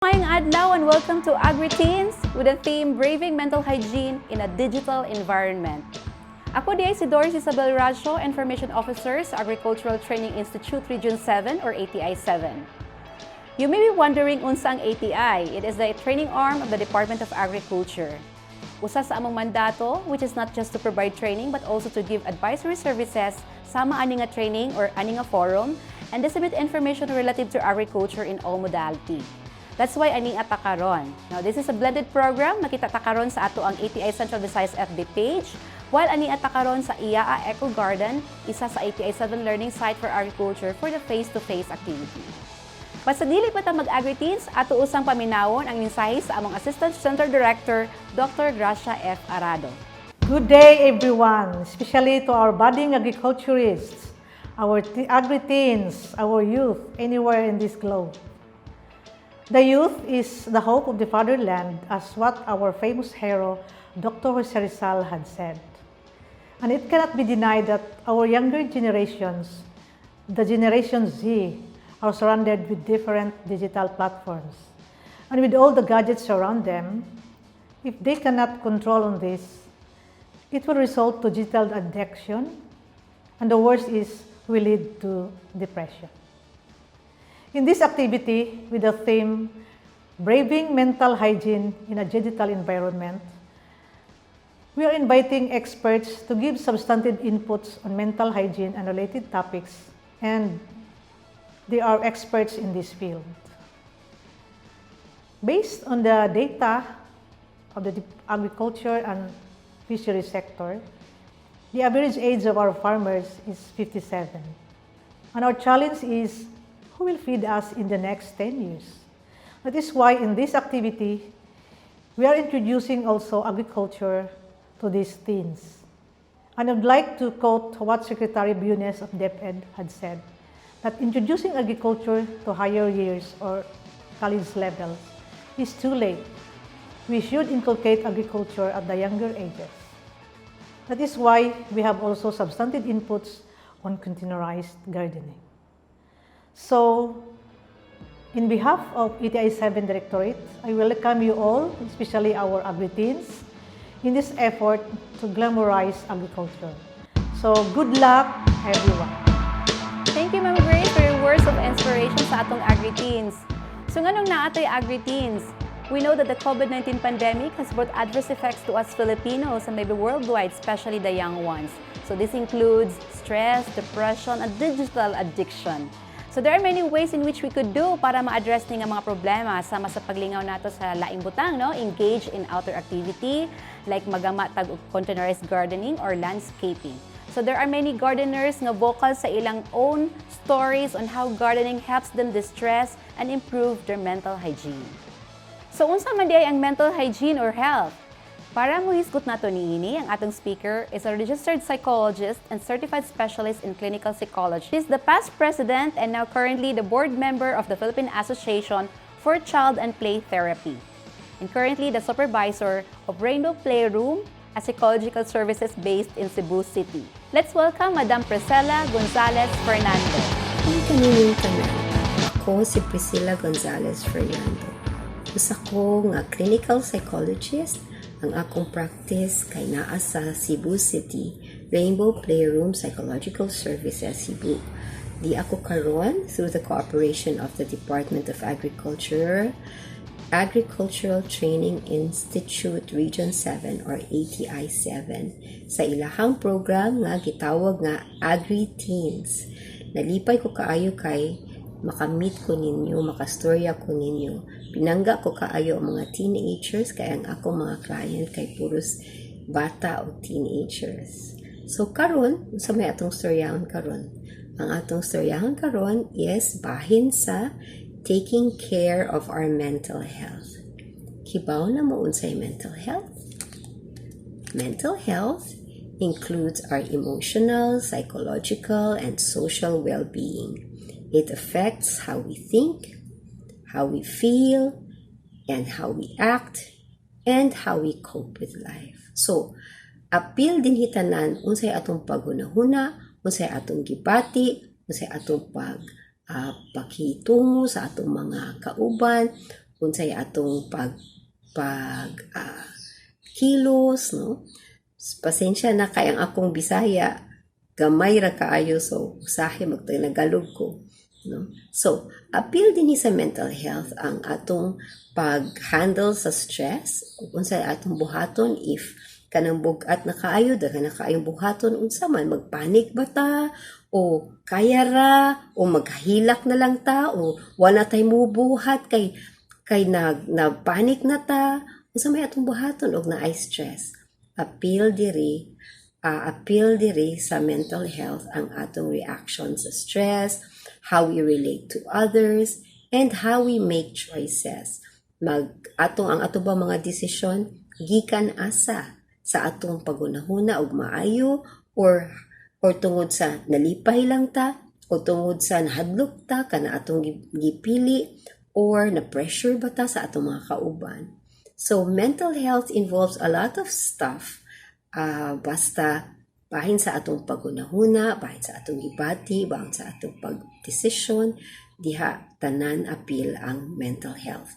Mayang adlaw and welcome to AgriTeens with the theme Braving Mental Hygiene in a Digital Environment. Ako di ay si Doris Isabel Racio, Information Officer sa Agricultural Training Institute Region 7 or ATI 7. You may be wondering unsa ang ATI. It is the training arm of the Department of Agriculture. Usa sa among mandato, which is not just to provide training but also to give advisory services sama ani nga training or ani nga forum and disseminate information relative to agriculture in all modality. That's why ani ata karon. Now, this is a blended program. Makita ta karon sa ato ang ATI Central Visayas FB page, while ani ata karon sa IAA Eco Garden, isa sa ATI 7 learning site for agriculture for the face-to-face activity. Basta dili pa ta mag-AgriTeens, ato usang paminawon ang mensahe sa among Assistant Center Director, Dr. Gracia F. Arado. Good day, everyone, especially to our budding agriculturists, our AgriTeens, our youth, anywhere in this globe. The youth is the hope of the fatherland, as what our famous hero, Dr. Jose Rizal, had said. And it cannot be denied that our younger generations, the Generation Z, are surrounded with different digital platforms. And with all the gadgets around them, if they cannot control on this, it will result to digital addiction, and the worst is will lead to depression. In this activity, with the theme, Braving Mental Hygiene in a Digital Environment, we are inviting experts to give substantive inputs on mental hygiene and related topics, and they are experts in this field. Based on the data of the agriculture and fishery sector, the average age of our farmers is 57. And our challenge is, who will feed us in the next 10 years? That is why in this activity, we are introducing also agriculture to these teens. And I'd like to quote what Secretary Bunes of DepEd had said, that introducing agriculture to higher years or college levels is too late. We should inculcate agriculture at the younger ages. That is why we have also substantive inputs on containerized gardening. So, in behalf of ATI 7 Directorate, I welcome you all, especially our AgriTeens, in this effort to glamorize agriculture. So, good luck, everyone. Thank you, Ma'am Grace, for your words of inspiration sa atong AgriTeens. So, nganong naatoy AgriTeens? We know that the COVID-19 pandemic has brought adverse effects to us Filipinos and maybe worldwide, especially the young ones. So, this includes stress, depression, and digital addiction. So there are many ways in which we could do para ma-address nga mga problema sama sa paglingaw nato sa laing butang, no? Engage in outdoor activity like magama tag containerized gardening or landscaping. So there are many gardeners nga vocal sa ilang own stories on how gardening helps them distress and improve their mental hygiene. So unsa man diay ang mental hygiene or health? Para mo hisgot nato niini, ang atong speaker is a registered psychologist and certified specialist in clinical psychology. He is the past president and now currently the board member of the Philippine Association for Child and Play Therapy. And currently the supervisor of Playroom, a psychological services based in Cebu City. Let's welcome Madam Priscilla Gonzalez Fernando. Ang kanilang tanan, ako si Priscilla Gonzalez Fernando. Usa ko nga clinical psychologist. Ang akong practice kay naa sa Cebu City, Playroom Psychological Services Cebu. Di ako karon through the cooperation of the Department of Agriculture, Agricultural Training Institute Region 7 or ATI 7 sa ilahang program nga gitawag nga AgriTeens. Nalipay ko kaayo kay makamit ko ninyo, makastorya ko ninyo. Pinangga ko kaayo ang mga teenagers kaya ang ako mga client kay puros bata o teenagers. So karon, sa may atong storyahon karon. Ang atong storyahon karon is bahin sa taking care of our mental health. Kibaw na mo unsay mental health? Mental health includes our emotional, psychological, and social well-being. It affects how we think, how we feel, and how we act, and how we cope with life. So, appeal din hitanan unsay atong paghunahuna, unsay atong gibati, unsay atong paghitungo sa atong mga kauban, unsay atong kilos, no? Pasensya na kay ang akong Bisaya gamay ra kaayo, so usahay magtanagalog ko, no? So appeal din sa mental health ang atong pag-handle sa stress, unsay atong buhaton if kanang bugat na kaayo, daghan na kaayong buhaton, unsa man, magpanik ba ta o kaya ra o maghilak na lang ta o wala tay mubuhat kay na panic na ta, unsa may atong buhaton og naay stress. Appeal diri sa mental health ang atong reaction sa stress, how we relate to others, and how we make choices. Ang ato ba mga desisyon gikan asa sa atong pagunahuna og maayo or tungod sa nalipay lang ta o tungod sa nahadlok ta kana atong gipili or na pressure ba ta sa atong mga kauban. So mental health involves a lot of stuff. Basta bahin sa atong pagunahuna, bahin sa atong gibati, bahin sa atong pagdesisyon, diha tanan appeal ang mental health.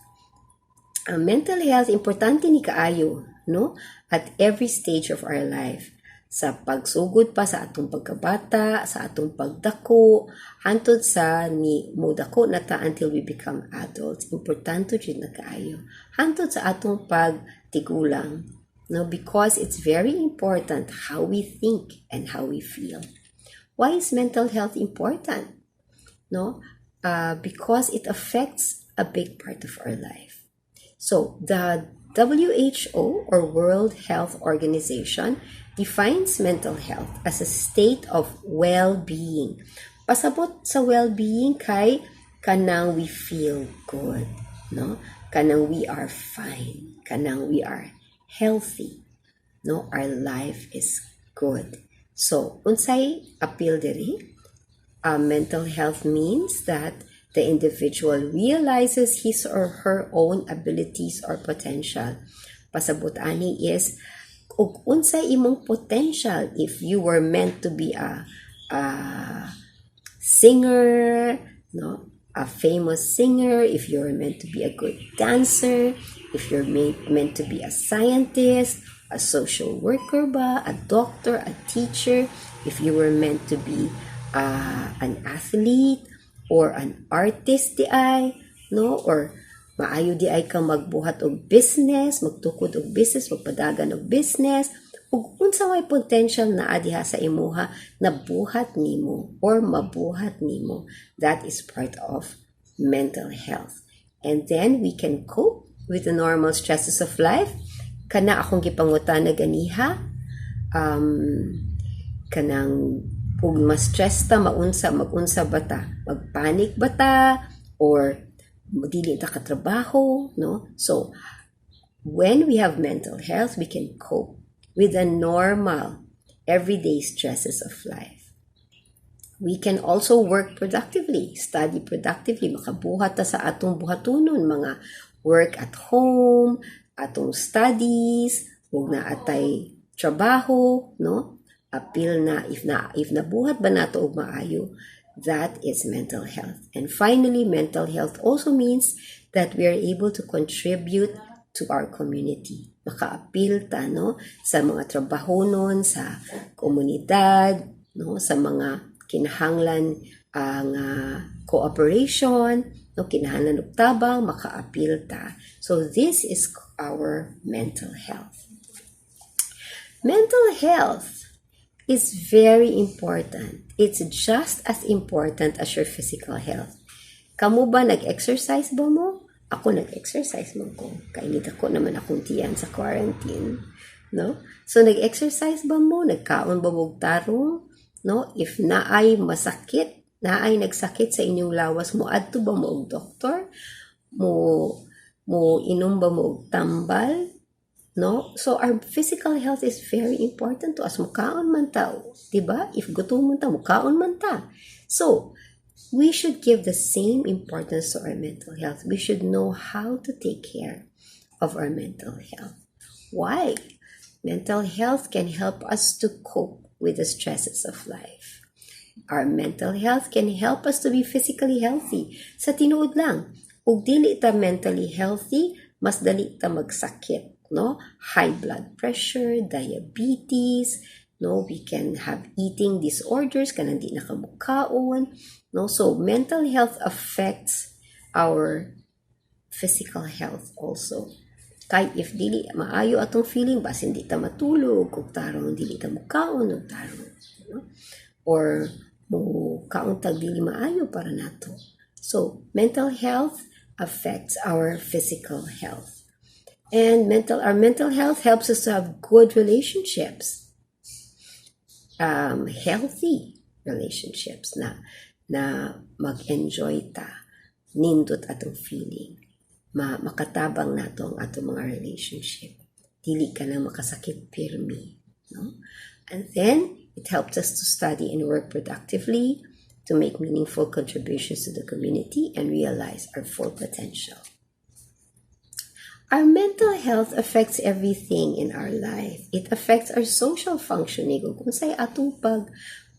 Ang mental health importante ni kaayo, no? At every stage of our life. Sa pagsugod pa sa atong pagkabata, sa atong pagdako, hantod sa ni modako na ta until we become adults. Importante jud na kaayo. Hantod sa atong pagtigulang, no? Because it's very important how we think and how we feel. Why is mental health important? No? Because it affects a big part of our life. So the WHO or World Health Organization defines mental health as a state of well-being. Pasabot sa well-being kay kanang we feel good, no? Kanang we are fine, kanang we are healthy, no? Our life is good. So, unsay appeal diri? Mental health means that the individual realizes his or her own abilities or potential. Pasabot ani is ug unsay imong potential. If you were meant to be a singer, no, a famous singer, if you're meant to be a good dancer, if you're meant to be a scientist, a social worker ba, a doctor, a teacher, if you were meant to be an athlete or an artist di ay, no, or maayo di ay ka magbuhat og business, magtukod og business, magpadagan og business, ug unsa may potential na diha sa imuha na buhat nimo or mabuhat nimo. That is part of mental health. And then we can cope with the normal stresses of life. Kana akong gipangutan na ganiha, kanang ug ma-stress ta, magunsa ba ta, magpanic ba ta, or dili ta katrabaho, no? So when we have mental health, we can cope with the normal everyday stresses of life. We can also work productively, study productively, makabuhat ta sa atong buhatonon, mga work at home, atong studies, ug naatay trabaho, no? Appeal na if nabuhat ba nato og maayo. That is mental health. And finally, mental health also means that we are able to contribute to our community. Maka-appeal ta, no, sa mga trabahonon, sa komunidad, no, sa mga kinahanglan ang cooperation, no, kinahanglan og tabang, maka-appeal ta. So this is our mental health. Mental health is very important. It's just as important as your physical health. Kamu ba nag-exercise ba mo? Ako nag-exercise mo ko. Kainit ako naman akong tiyan sa quarantine. No? So nag-exercise ba mo? Nagkaon ba mo tarong? No? If naay masakit, naay nagsakit sa inyong lawas mo, adto ba mo og doktor? Mo inom ba mo og tambal? No? So our physical health is very important to us. Mukaon man ta, diba? If gutom man ta, mukaon man ta. So we should give the same importance to our mental health. We should know how to take care of our mental health. Why? Mental health can help us to cope with the stresses of life. Our mental health can help us to be physically healthy. Sa tinuod lang, Ug dili ta mentally healthy, mas dali ta magsakit, no? High blood pressure, diabetes, no? We can have eating disorders kanang di nakamukaon, no? So mental health affects our physical health also. Kahit if dili maayo atong feeling, basin di ta matulog, kung tarong dili ta mukaon, o tarong, no? Or mo kaon tag dili maayo para nato. So mental health affects our physical health. And our mental health helps us to have good relationships. Healthy relationships na mag-enjoy ta, nindot atong feeling. Makatabang nato ang atong mga relationship. Dili ka na makasakit pirmi, no? And then it helps us to study and work productively, to make meaningful contributions to the community and realize our full potential. Our mental health affects everything in our life. It affects our social functioning. Kung say atong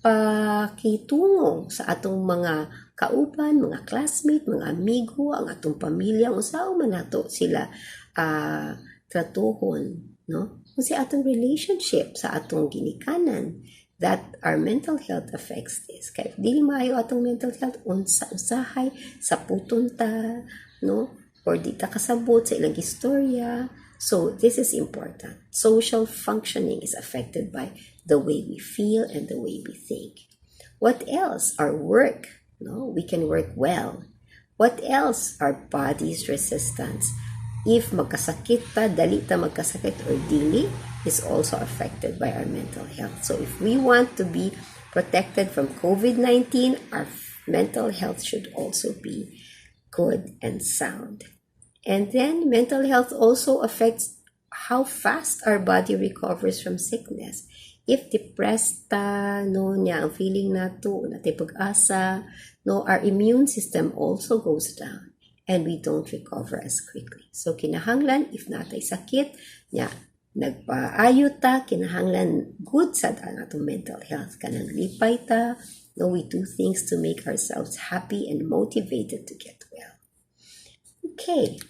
pakitungo sa atong mga kauban, mga classmate, mga amigo, ang atong pamilya, usaw man nato sila tratuhon, no? Kung say atong relationship sa atong ginikanan, that our mental health affects this. Kaya dili maayo atong mental health, usahay, saputon ta, no? Or di ta kasabot sa ilang istorya. So this is important. Social functioning is affected by the way we feel and the way we think. What else? Our work. No, we can work well. What else? Our body's resistance. If magkasakit ta, dali ta magkasakit or dili, is also affected by our mental health. So if we want to be protected from COVID-19, our mental health should also be good and sound. And then mental health also affects how fast our body recovers from sickness. If depressed ta, no, niya ang feeling nato, natay pag-asa, no, our immune system also goes down and we don't recover as quickly. So kinahanglan, if natay sakit, niya, nagpaayo ta, kinahanglan good sa atong mental health. Kanang lipay ta, no, we do things to make ourselves happy and motivated to get well. Okay.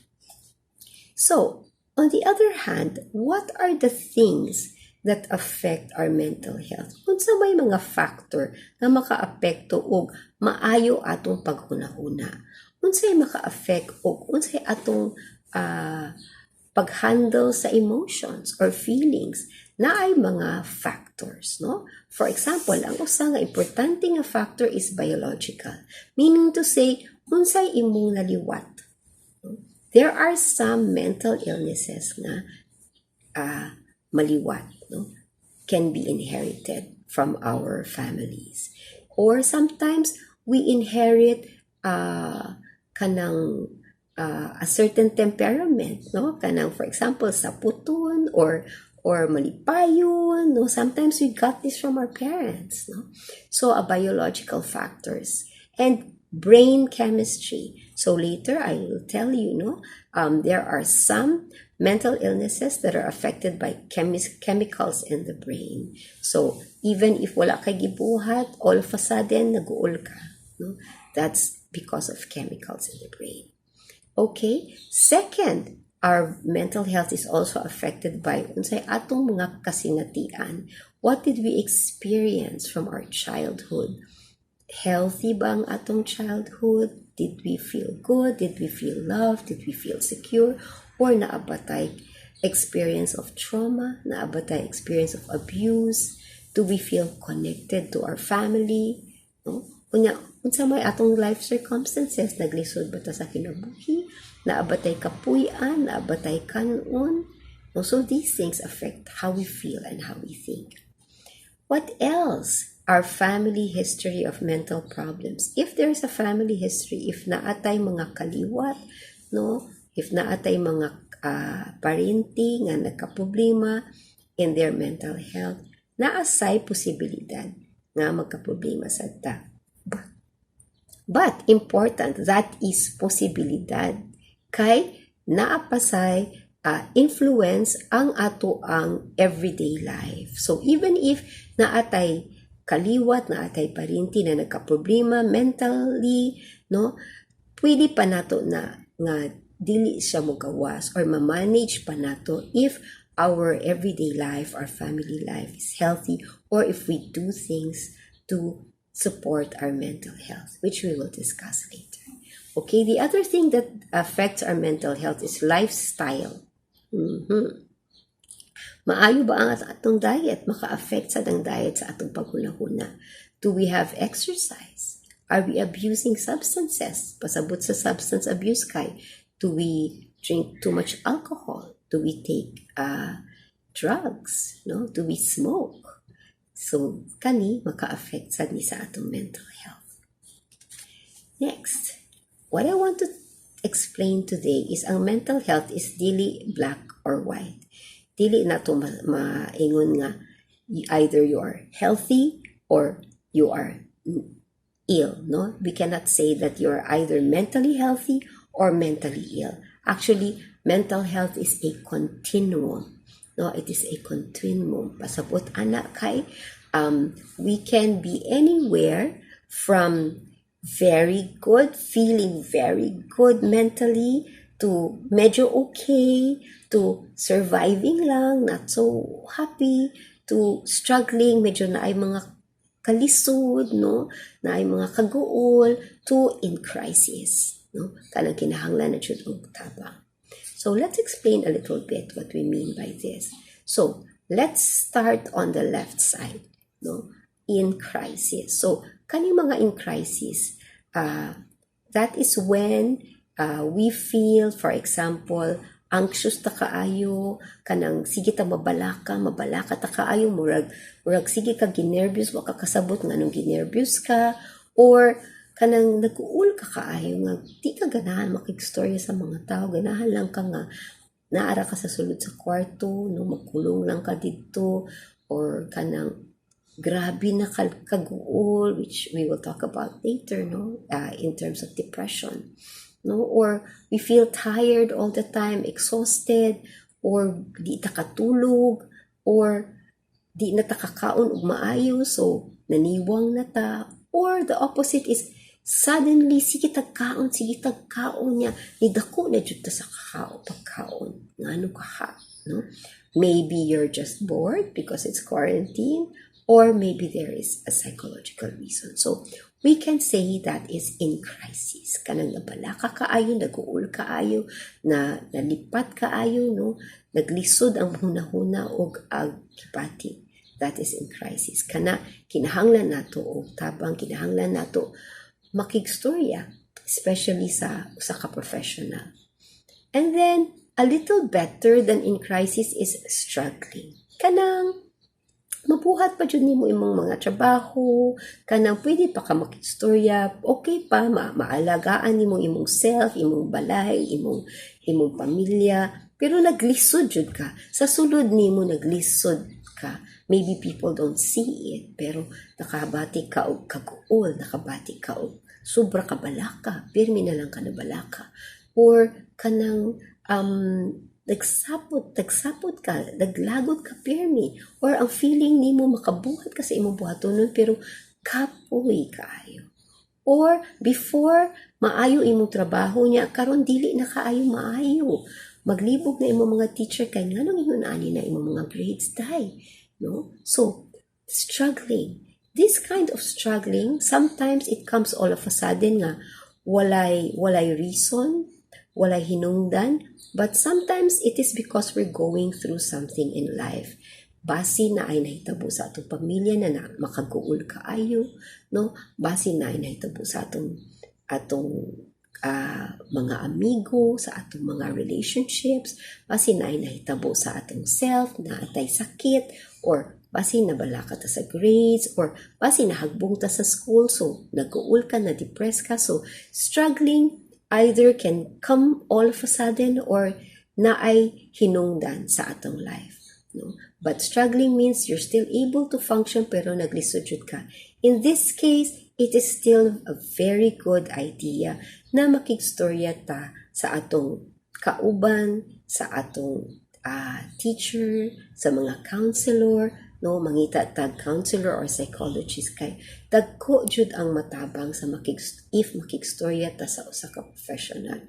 So, on the other hand, what are the things that affect our mental health? Unsa may mga factor na makaapekto og maayo atong paghuna-huna? Unsay maka-affect og unsay atong pag-handle sa emotions or feelings na ay mga factors, no? For example, ang usa nga importante nga factor is biological. Meaning to say, unsay imong naliwat. There are some mental illnesses na maliwat, no? Can be inherited from our families. Or sometimes we inherit kanang a certain temperament, no? Kanang, for example, saputon or malipayon, no? Sometimes we got this from our parents, no? So, biological factors. And brain chemistry. So later I will tell you, no, there are some mental illnesses that are affected by chemicals in the brain. So even if wala kay gibuhat, all of a sudden naguol ka, no? That's because of chemicals in the brain. Okay. Second, our mental health is also affected by unsay atong mga kasinatian. What did we experience from our childhood? Healthy ba ang atong childhood? Did we feel good? Did we feel loved? Did we feel secure? Or naabatay experience of trauma? Naabatay experience of abuse? Do we feel connected to our family? No? Unsa may atong life circumstances? Naglisod ba ta sa kinabuhi? Naabatay kapuy-an? Naabatay kanon? No? So these things affect how we feel and how we think. What else? Our family history of mental problems. If there's a family history, if naatay mga kaliwat, no, if naatay mga parenti nga nagkaproblema in their mental health, naasay posibilidad nga magkaproblema sa ta. But important, that is posibilidad. Kay naapasay influence ang ato ang everyday life. So even if naatay kaliwat, naatay parinti na nagkaproblema mentally, no, pwede pa nato na nga dili siya mogawas or ma-manage pa nato if our everyday life, our family life is healthy, or if we do things to support our mental health, which we will discuss later. Okay, the other thing that affects our mental health is lifestyle. Maayo ba ang atong diet? Maka-affect sa ang diet sa atong paghunahuna. Do we have exercise? Are we abusing substances? Pasabot sa substance abuse kay. Do we drink too much alcohol? Do we take drugs? No? Do we smoke? So, kani maka-affect sad ni sa atong mental health. Next, what I want to explain today is ang mental health is dili black or white. Dili na to maingon nga either you are healthy or you are ill, no? We cannot say that you are either mentally healthy or mentally ill. Actually, mental health is a continuum. No, it is a continuum. Pasabot ana kay we can be anywhere from very good, feeling very good mentally, to medyo okay, to surviving lang, not so happy, to struggling, medyo na ay mga kalisod, no? Na ay mga kaguol, to in crisis, no? Kanang kinahanglan na jud og tabang. So let's explain a little bit what we mean by this. So let's start on the left side, no? In crisis. So kaning mga in crisis, that is when we feel, for example, anxious ta kaayo, kanang sige ta mabalaka ta kaayo, murag sige ka ginervyos, wa ka kasabot nga nung ginervyos ka, or kanang nag-uul ka kaayo nga di ka ganahan makigstorya sa mga tao, ganahan lang ka nga naara ka sa sulod sa kwarto, no, magkulong lang ka dito, or kanang grabe na kaguol, which we will talk about later, no, in terms of depression, no, or we feel tired all the time, exhausted, or di ta katulog, or di na ta kakaon ug maayo, so naniwang na ta, or the opposite is suddenly sige tagkaon niya ni dako na jud ta sa pagkaon ngano ka, no? Maybe you're just bored because it's quarantine, or maybe there is a psychological reason. So we can say that is in crisis. Kanang nabalaka kaayo, nag-uul kaayo, na nalipat kaayo, no? Naglisod ang hunahuna og agkipati. That is in crisis. Kana kinahanglan nato og tabang, kinahanglan nato makigstorya, especially sa usa ka professional. And then a little better than in crisis is struggling. Kanang mabuhat pa dyan nimo imong mga trabaho, kanang pwede pa ka makigstorya, okay pa, maalagaan nimo imong self, imong balay, imong pamilya, pero naglisod jud ka. Sa sulod nimo naglisod ka. Maybe people don't see it, pero nakabati ka og kaguol, nakabati ka og sobra ka balaka, pirmi na lang ka na balaka, or kanang nagsapot ka, naglagot ka pirmi, or ang feeling nimo makabuhat ka sa imong buhatonon pero kapoy kaayo. Or before maayo imong trabaho niya, karon dili na kaayo maayo. Maglibog na imong mga teacher kay nganong ingon ani na imong mga grades day, no? So struggling, this kind of struggling, sometimes it comes all of a sudden nga walay reason, walay hinungdan, but sometimes it is because we're going through something in life. Basi na ay nahitabo sa atong pamilya na makaguol kaayo, no? Basi na ay nahitabo sa atong mga amigo, sa atong mga relationships, basi na ay nahitabo sa atong self na atay sakit, or basi na balaka ta sa grades, or basi na hagbong ta sa school, so nag-uul ka, na-depress ka. So struggling either can come all of a sudden or na ay hinungdan sa atong life, no? But struggling means you're still able to function pero naglisod jud ka. In this case, it is still a very good idea na makigstorya ta sa atong kauban, sa atong teacher, sa mga counselor, no, mangita tag counselor or psychologist kay dagko jud ang matabang sa makigstorya ta sa usa ka professional.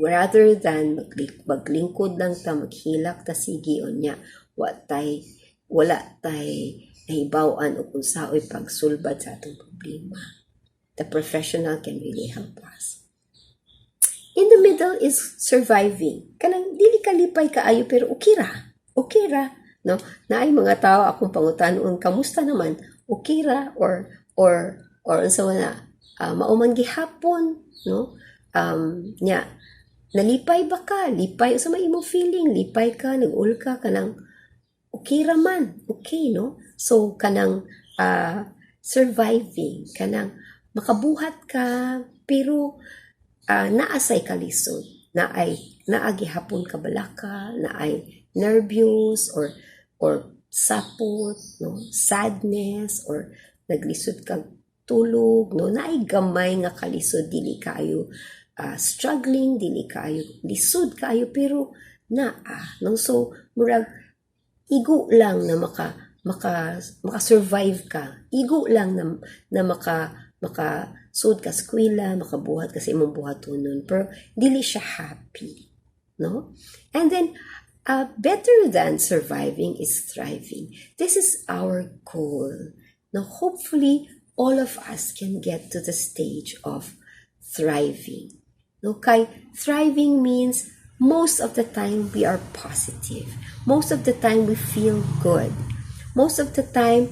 Rather than maglingkod lang ta, maghilak ta sige unya, wala tay nahibaw-an o kung saoy pagsulbad sa atong problema. The professional can really help us. In the middle is surviving. Kanang dili kalipay kaayo pero okay ra, no? Naay mga tao akong pangutanon, kamusta naman? Okay ra or unsa na mauman gihapon, no? Nalipay ba ka? Lipay sa may imong feeling, lipay ka, nag-ul ka kanang okay ra man, okay, no? So kanang surviving, kanang makabuhat ka pero naasay kalisod, naagihapon ka balaka, naay nervous or sapot, no, sadness or naglisod ka tulog, no, naay gamay nga kalisod, dili kayo struggling, dili kayo lisod kayo pero no, so murag igo lang na maka-survive ka, igo lang na maka sud ka skwela, makabuhat ka sa imong buhatonon, pero dili siya happy, no? And then better than surviving is thriving. This is our goal. Now hopefully all of us can get to the stage of thriving. Okay, thriving means most of the time we are positive. Most of the time we feel good. Most of the time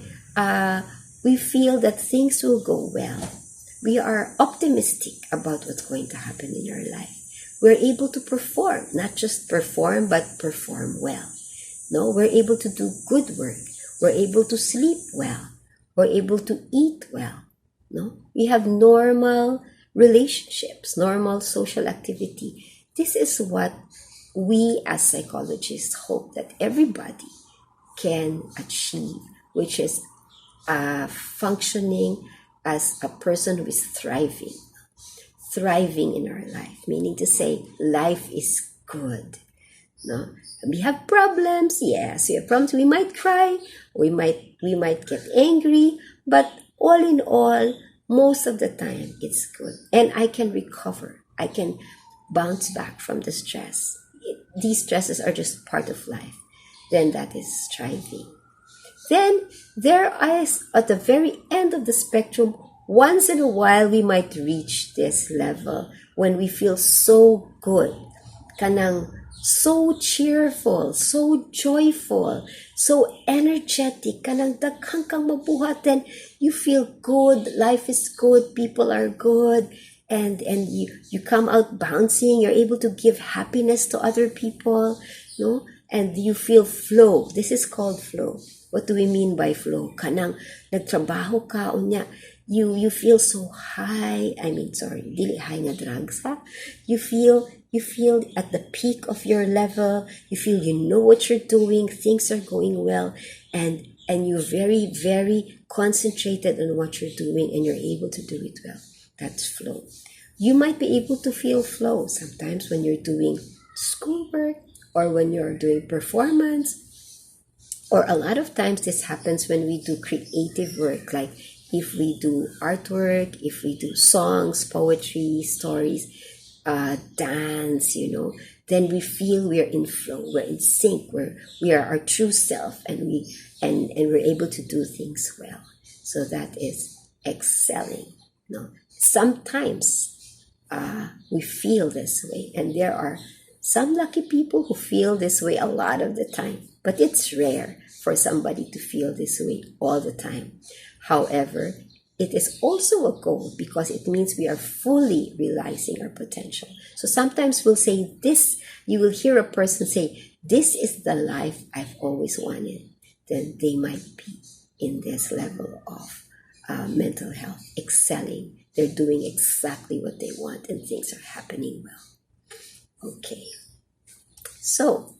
we feel that things will go well. We are optimistic about what's going to happen in our life. We're able to perform, not just perform, but perform well. No, we're able to do good work. We're able to sleep well. We're able to eat well. No, we have normal relationships, normal social activity. This is what we as psychologists hope that everybody can achieve, which is functioning as a person who is thriving in our life, meaning to say life is good. No, we have problems. Yes, we have problems. We might cry. We might get angry, but all in all, most of the time it's good, and I can recover. I can bounce back from the stress. These stresses are just part of life. Then that is thriving. Then there is, at the very end of the spectrum, once in a while we might reach this level when we feel so good, kanang so cheerful, so joyful, so energetic, kanang daghang kang mabuhat, then you feel good, life is good, people are good, and you come out bouncing, you're able to give happiness to other people, no? And you feel flow. This is called flow. What do we mean by flow? Kanang nagtrabaho ka, unya, you feel so high. Dili high na drugs, ha? You feel at the peak of your level. You feel you know what you're doing. Things are going well, and you're very, very concentrated on what you're doing, and you're able to do it well. That's flow. You might be able to feel flow sometimes when you're doing schoolwork or when you're doing performance, or a lot of times this happens when we do creative work, like if we do artwork, if we do songs, poetry, stories, dance, then we feel we're in flow, we're in sync, we are our true self, and we're able to do things well. So that is excelling. Sometimes we feel this way, and there are some lucky people who feel this way a lot of the time, but it's rare for somebody to feel this way all the time. However, it is also a goal because it means we are fully realizing our potential. So sometimes we'll say this, you will hear a person say, this is the life I've always wanted. Then they might be in this level of mental health, excelling. They're doing exactly what they want and things are happening well. Okay. So,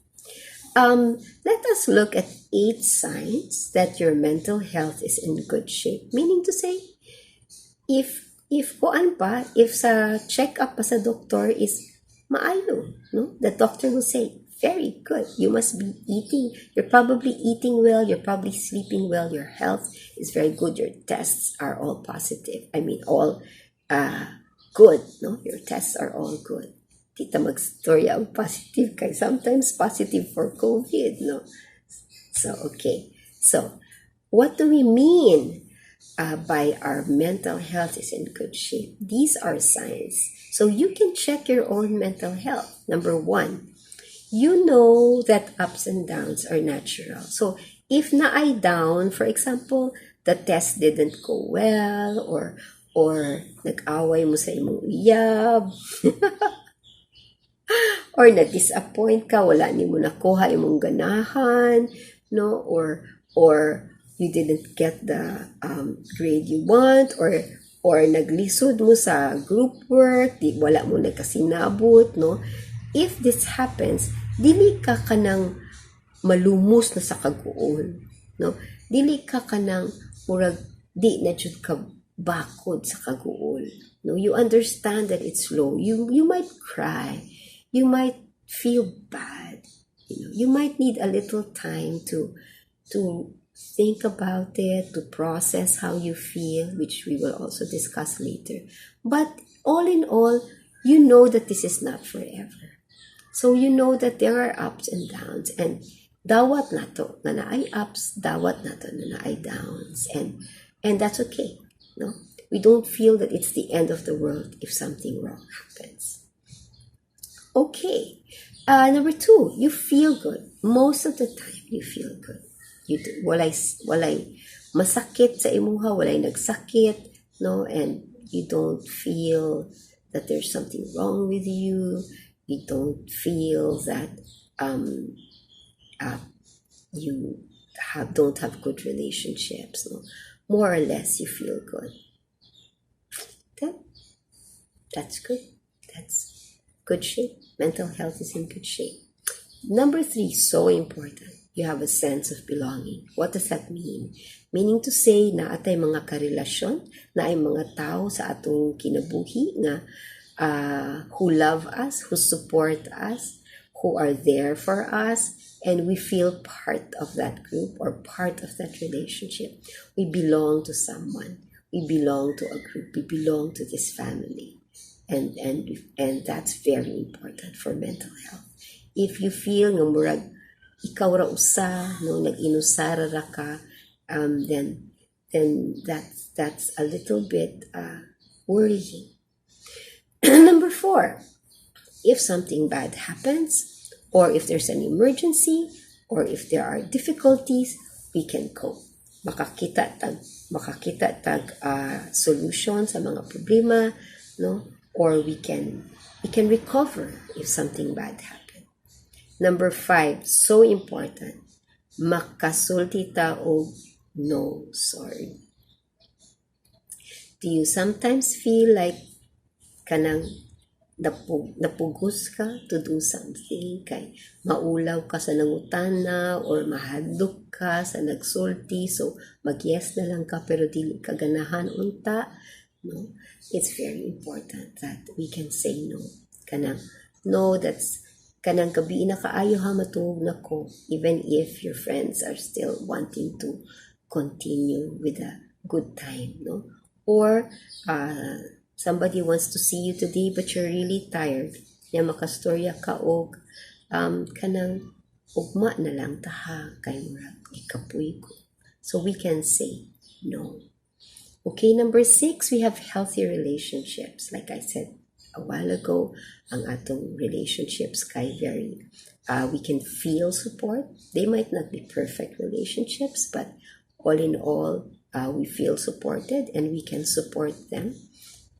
let us look at 8 signs that your mental health is in good shape. Meaning to say, if sa check-up pa sa doctor is maayo, no? The doctor will say, very good. You must be eating. You're probably eating well. You're probably sleeping well. Your health is very good. Your tests are all positive. All good, no? Your tests are all good. tita magstorya ang positive kay sometimes positive for COVID, no? So, okay. So, what do we mean by our mental health is in good shape? These are signs. So, you can check your own mental health. Number 1, you know that ups and downs are natural. So, if na-ay down, for example, the test didn't go well, or nag-away mo sa imong uyab, or na-disappoint ka, wala ni mo nakuha imong ganahan, no? Or you didn't get the grade you want, or naglisod mo sa group work, wala mo nagkasinabot, no? If this happens, dili ka kanang malumos na sa kaguol, no? Dili ka kanang murag di na jud ka bakod sa kaguol, no? You understand that it's low. You might cry, you might feel bad, you might need a little time to think about it, to process how you feel, which we will also discuss later. But all in all, you know that this is not forever. So you know that there are ups and downs, and dawat nato na naay ups, dawat nato na naay downs, and that's okay. No, we don't feel that it's the end of the world if something wrong happens. Okay, number 2, you feel good. Most of the time, you feel good. You do, walay masakit sa imuha, walay nagsakit, no, and you don't feel that there's something wrong with you. You don't feel that you don't have good relationships, no. More or less, you feel good. That's good. That's good shape. Mental health is in good shape. Number 3, so important. You have a sense of belonging. What does that mean? Meaning to say, na atay mga karelasyon, na ay mga tao sa atong kinabuhi nga who love us, who support us, who are there for us, and we feel part of that group or part of that relationship. We belong to someone. We belong to a group. We belong to this family. And that's very important for mental health. If you feel nga murag ikaw ra usa, no, nag-inusara ra ka, then that's a little bit worrying. Number 4, if something bad happens, or if there's an emergency, or if there are difficulties, we can cope. Makakita tag solution sa mga problema, no? Or we can recover if something bad happened. Number 5, so important, makasulti ta og no sorry. Do you sometimes feel like kanang napugos ka to do something, kay maulaw ka sa nangutana or mahadlok ka sa nagsulti, so mag-yes na lang ka pero dili ka ganahan unta, no? It's very important that we can say no. Kanang no, that's kanang gabi na kaayo ha, matulog na ko, even if your friends are still wanting to continue with a good time, no? Or somebody wants to see you today but you're really tired, nga makastorya ka og kanang ugma na lang taha kay murag ikapuy ko. So we can say no. Okay, number 6, we have healthy relationships. Like I said a while ago, ang atong relationships kay very we can feel support. They might not be perfect relationships, but all in all, we feel supported and we can support them.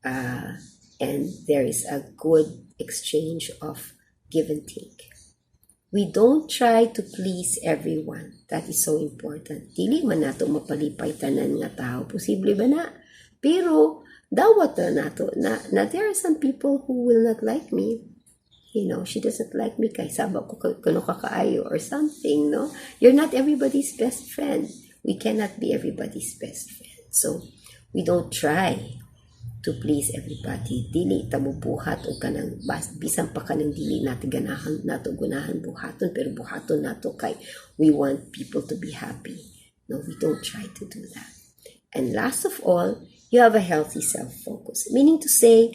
And there is a good exchange of give and take. We don't try to please everyone. That is so important. Dili man nato mapalipay tanan nga tao. Posible ba na? Pero dawat na nato na there are some people who will not like me. You know, she doesn't like me kay sabak ko kuno kakaayo or something, no? You're not everybody's best friend. We cannot be everybody's best friend. So, we don't try to please everybody. Dili ta mo buhat o kanang bisan pa kanang dili natin ganahan nato gunahan buhaton, pero buhaton nato kay we want people to be happy. No, we don't try to do that. And last of all, you have a healthy self-focus, meaning to say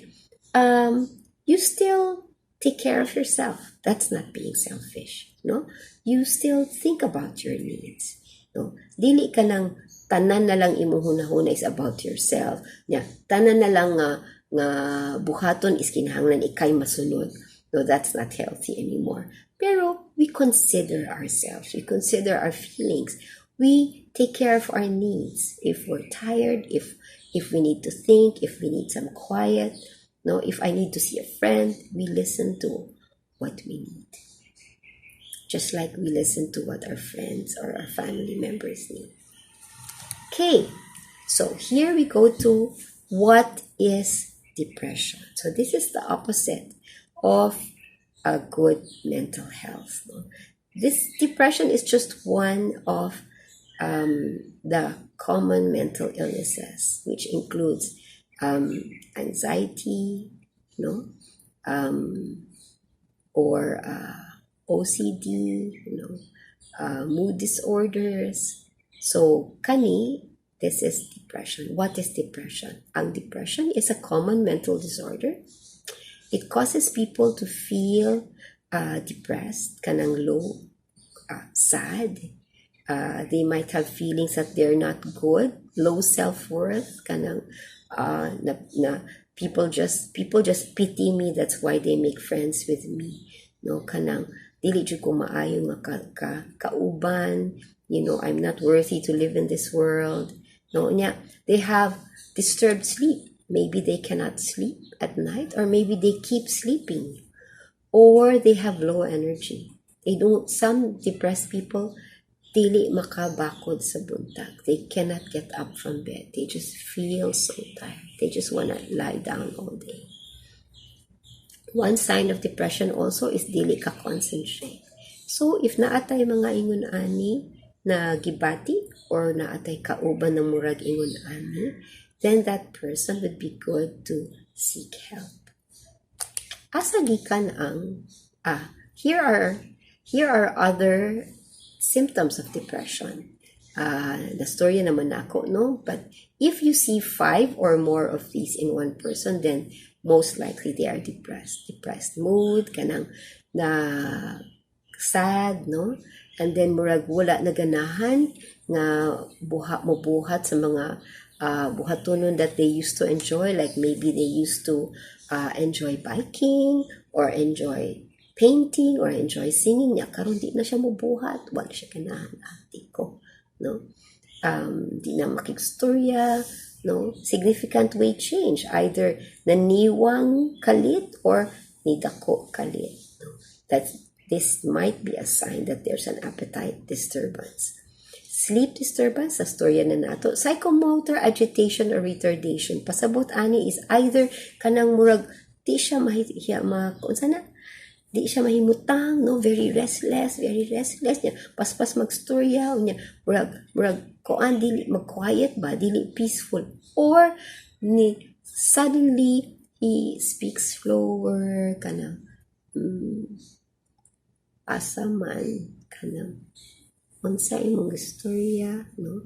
you still take care of yourself. That's not being selfish, no? You still think about your needs, no? Dili ka nang tanan na lang imong hunahuna is about yourself. Nya, tanan na lang nga buhaton is kinahanglan ikay masunod. No, that's not healthy anymore. Pero we consider ourselves. We consider our feelings. We take care of our needs. If we're tired, if we need to think, if we need some quiet, no, if I need to see a friend, we listen to what we need. Just like we listen to what our friends or our family members need. Okay, so here we go to what is depression. So this is the opposite of a good mental health. No? This depression is just one of the common mental illnesses, which includes anxiety, no, or OCD, mood disorders. So, this is depression. What is depression? Ang depression is a common mental disorder. It causes people to feel depressed, kanang low, sad. They might have feelings that they're not good, low self-worth, kanang people just pity me, that's why they make friends with me. No, kanang dili jud ko maayo nga kauban, I'm not worthy to live in this world. No, they have disturbed sleep. Maybe they cannot sleep at night, or maybe they keep sleeping, or they have low energy. Some depressed people, dili makabakod sa buntag. They cannot get up from bed. They just feel so tired. They just want to lie down all day. One sign of depression also is dili ka concentrate. So if naatay mga ingon ani na gibati, or naatay kauban na murag ingon ani, then that person would be good to seek help. Asa gikan ang here are other symptoms of depression. The story naman ako, no? But if you see 5 or more of these in one person, then most likely they are depressed. Depressed mood, kanang na sad, no? And then murag wala na ganahan nga buhat sa mga buhatonon that they used to enjoy. Like maybe they used to enjoy biking, or enjoy painting, or enjoy singing. Karon di na siya mubuhat, wala siya ganahan, ko, no? Di na makigstorya, no? Significant weight change, either naniwang kalit or nidako kalit, no? This might be a sign that there's an appetite disturbance. Sleep disturbance, sa storya na nato. Psychomotor agitation or retardation. Pasabot ani is either kanang murag di siya di siya mahimutang, no, very restless niya. Paspas magstorya niya, murag koan dili mag-quiet ba, dili peaceful, or suddenly he speaks slower, kanang asaman, kanang unsa imong istorya, no?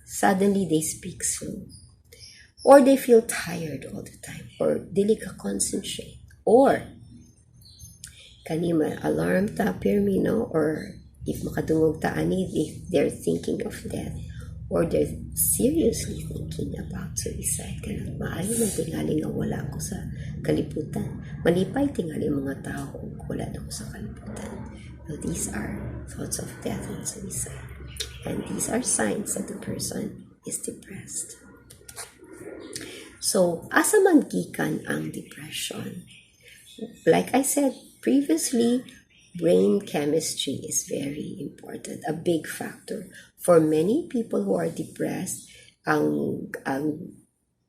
Suddenly they speak slow, or they feel tired all the time, or dili ka concentrate, or kanima alarm ta pirmi, no? Or if makadungog ta ani, if they're thinking of death, or they're seriously thinking about suicide, kanang maayo man tingali nga wala ko sa kalibutan, malipay tingali mga tao wala na ko sa kalibutan. So these are thoughts of death and suicide, and these are signs that the person is depressed. So asa man gikan ang depression? Like I said previously, brain chemistry is very important, a big factor. For many people who are depressed, ang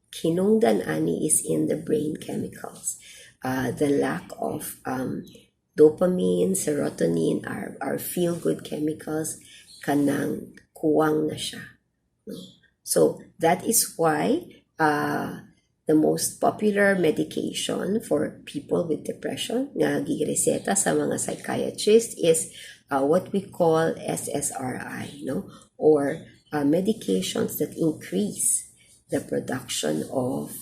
kinungdan ani is in the brain chemicals. The lack of dopamine, serotonin, our feel-good chemicals, kanang kuwang na siya. No? So that is why the most popular medication for people with depression nga gireseta sa mga psychiatrists is what we call SSRI, no? Or medications that increase the production of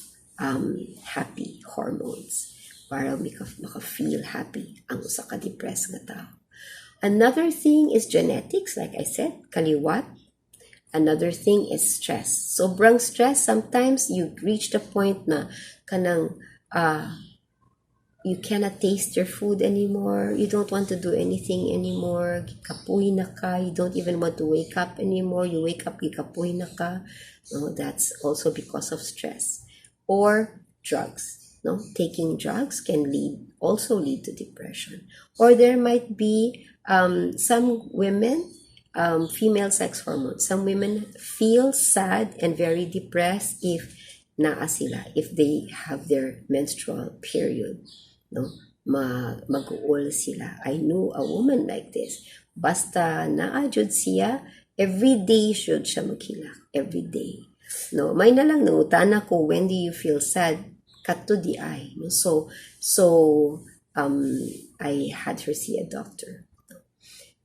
happy hormones. para maka-feel happy ang usa ka depressed nga tao. Another thing is genetics, like I said, kaliwat. Another thing is stress. Sobrang stress, sometimes you reach the point na kanang you cannot taste your food anymore. You don't want to do anything anymore. Kapuy na ka. You don't even want to wake up anymore. You wake up, kapuy na ka. No, that's also because of stress. Or drugs. No, taking drugs can also lead to depression. Or there might be some women, female sex hormones. Some women feel sad and very depressed if they have their menstrual period. No, mag-uol sila. I knew a woman like this. Basta naajud siya, every day should siya maghilak. Every day. No, may na lang nangutan ako, when do you feel sad? Cut to the eye. No? So I had her see a doctor.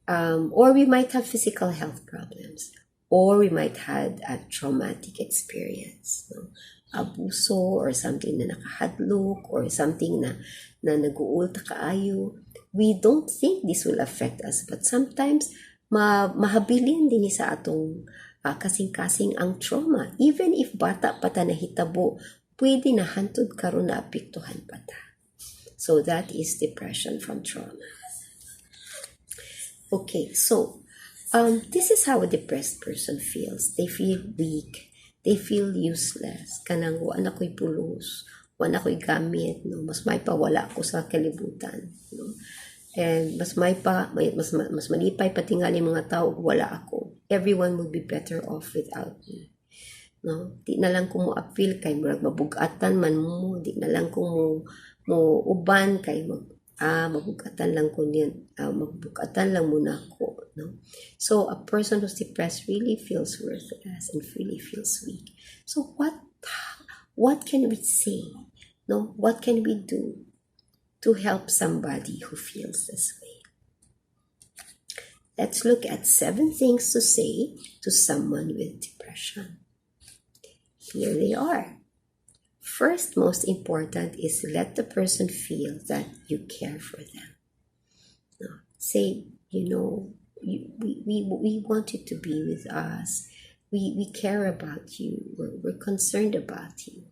Or we might have physical health problems. Or we might have a traumatic experience. No? Abuso or something na nakahadlok or something na nag-uul ta kaayo. We don't think this will affect us, but sometimes mahabilin din sa atong kasing-kasing ang trauma. Even if bata pa ta nahitabo, pwede na hantod karon na apektuhan pa ta. So that is depression from trauma. Okay, so this is how a depressed person feels. They feel weak. They feel useless. Kanang wala ko'y pulos, wala ko'y gamit, no? Mas may pawala ko sa kalibutan, no? And mas malipay patingali mga tao wala ako. Everyone would be better off without me. No? Di na lang ko mo appeal kay murag mabugatan man mo, di na lang ko mo uban kay mabugatan lang ko niyan, mabugatan lang muna ako, no? So a person who's depressed really feels worthless and really feels weak. So what can we say? No, what can we do to help somebody who feels this way? Let's look at 7 things to say to someone with depression. Here they are. First, most important is let the person feel that you care for them. No, say, we want you to be with us. We care about you. We're concerned about you.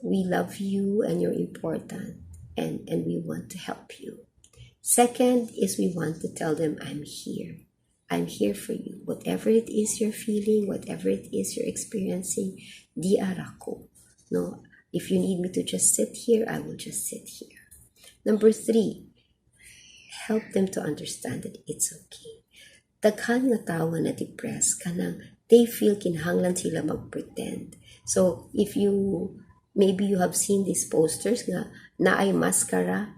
We love you and you're important, and we want to help you. Second is we want to tell them, I'm here. I'm here for you. Whatever it is you're feeling, whatever it is you're experiencing, di arako. No, if you need me to just sit here, I will just sit here. Number 3, help them to understand that it's okay. Daghan nga tawo na depressed kanang they feel kinahanglan sila mag-pretend. So if maybe you have seen these posters nga naay mascara,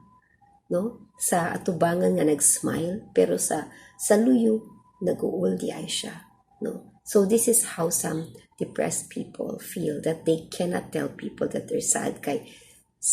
no, sa atubangan nga nag-smile, pero sa luyo nag-uul di ay siya, no. So this is how some depressed people feel, that they cannot tell people that they're sad kay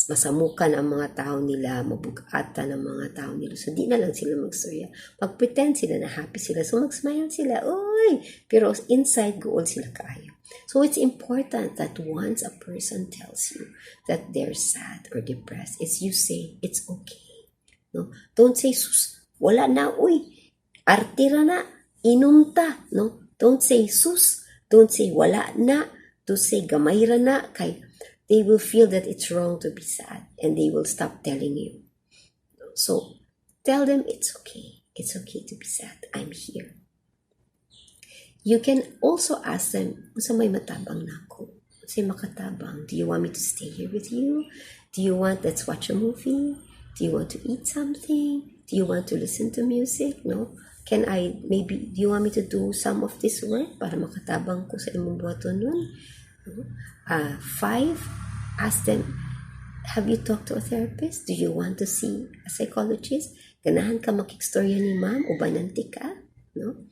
masamukan ang mga tao nila, mabugatan ang mga tao nila. So di na lang sila magstorya. Mag-pretend sila na happy sila. So mag-smile sila, oy! Pero inside, gool sila kaayo. So it's important that once a person tells you that they're sad or depressed, is you say, it's okay. No? Don't say, sus, wala na, uy, artira na, inom ta. No? Don't say, sus. Don't say, wala na. Don't say, gamayra na. Kay they will feel that it's wrong to be sad and they will stop telling you. So tell them it's okay. It's okay to be sad. I'm here. You can also ask them, sa may matabang na ako? Say makatabang, do you want me to stay here with you? Do you want, let's watch a movie? Do you want to eat something? Do you want to listen to music? No? Do you want me to do some of this work para makatabang ko sa imong buhaton nun? 5, ask them, have you talked to a therapist? Do you want to see a psychologist? Ganahan ka makikstorya ni ma'am o bananti ka? No?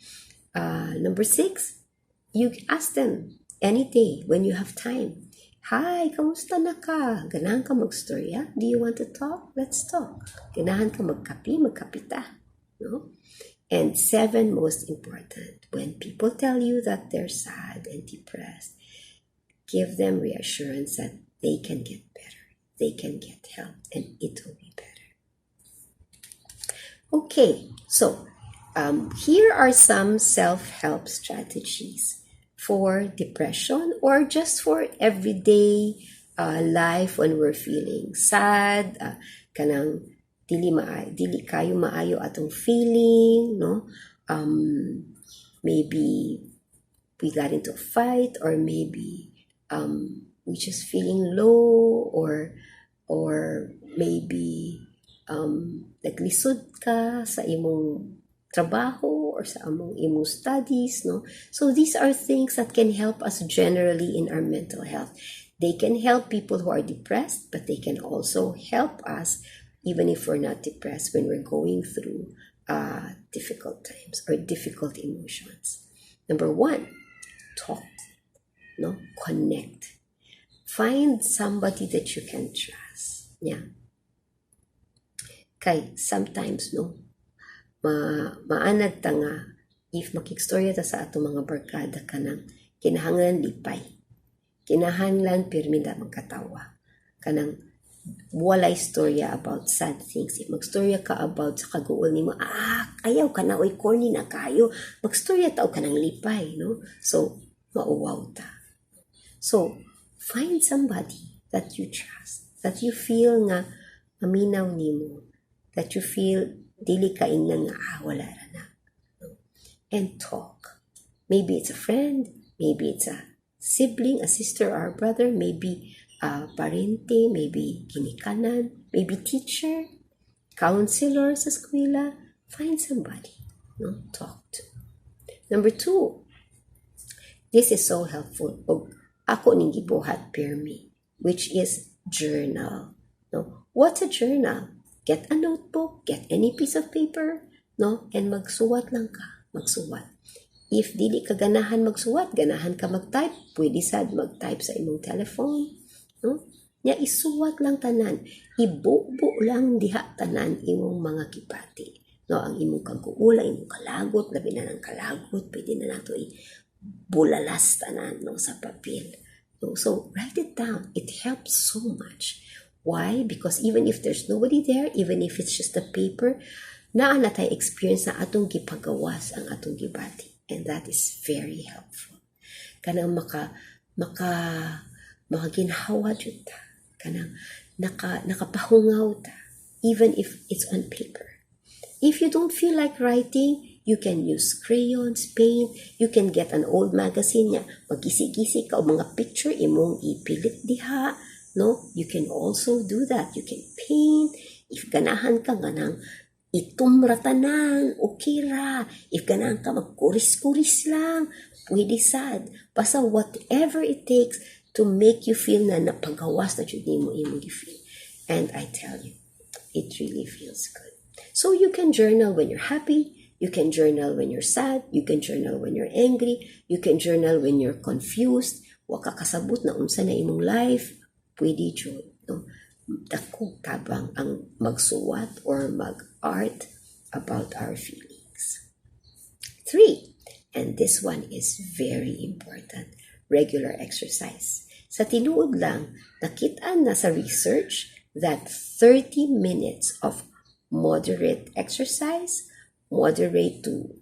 Number 6, you ask them any day when you have time. Hi, kamusta na ka? Ganahan ka magstorya? Do you want to talk? Let's talk. Ganahan ka magkapita. No? And 7, most important, when people tell you that they're sad and depressed, give them reassurance that they can get better. they can get help and it will be better. Okay, so here are some self-help strategies for depression or just for everyday life when we're feeling sad, kanang dili kayo maayo atong feeling, no? Maybe we got into a fight, or maybe we just feeling low, or maybe naglisod ka sa imong trabaho or sa imong studies, no? So these are things that can help us generally in our mental health. They can help people who are depressed, but they can also help us even if we're not depressed when we're going through difficult times or difficult emotions. Number 1, talk, no? Connect. Find somebody that you can trust. Yeah. Kay sometimes, no, maanad ta nga if makikstorya ta sa ato mga barkada kanang kinahanglan lipay, kinahanglan pirmi na magkatawa, kanang walay storya about sad things. If magstorya ka about sa kaguol nimo, ayaw ka na, oy corny na kayo, magstorya ta og kanang lipay, no? So mauwaw ta. So find somebody that you trust, that you feel nga aminaw nimo, that you feel dili ka ingnan nga wala ra na, no? And talk. Maybe it's a friend, maybe it's a sibling, a sister or a brother, maybe parente, maybe ginikanan, maybe teacher, counselor sa eskwela. Find somebody, no? Talk to. Number 2, this is so helpful. Ako ning gibuhat pirmi, which is journal, no? What's a journal? Get a notebook, get any piece of paper, no? And magsuwat lang ka, magsuwat. If dili ka ganahan magsuwat, ganahan ka mag-type, pwede sad mag-type sa imong telephone, no? Nya isuwat lang tanan, ibubo lang diha tanan imong mga kipati, no? Ang imong kaguula, imong kalagot, labi na ng kalagot, pwede na nato bulalas tanan, no, sa papel, no? So write it down. It helps so much. Why? Because even if there's nobody there, even if it's just a paper, naa na tayo experience na atong gipagawas ang atong gibati. And that is very helpful. Kanang makaginhawa jud ta. Kanang nakapahungaw ta, even if it's on paper. If you don't feel like writing, you can use crayons, paint, you can get an old magazine niya, magisi-gisi ka o mga picture imong ipilit diha, no? You can also do that. You can paint. If ganahan ka nga nang itumra tanan, okay ra. If ganahan ka magkuris-kuris lang, pwede sad. Basta whatever it takes to make you feel na napagawas na jud nimo imong feel. And I tell you, it really feels good. So you can journal when you're happy, you can journal when you're sad, you can journal when you're angry, you can journal when you're confused, wa ka kasabot na unsa na imong life, pwede jud, no? Dako tabang ang magsuwat or mag-art about our feelings. 3, and this one is very important, regular exercise. Sa tinuod lang, nakitaan na sa research that 30 minutes of moderate exercise, moderate to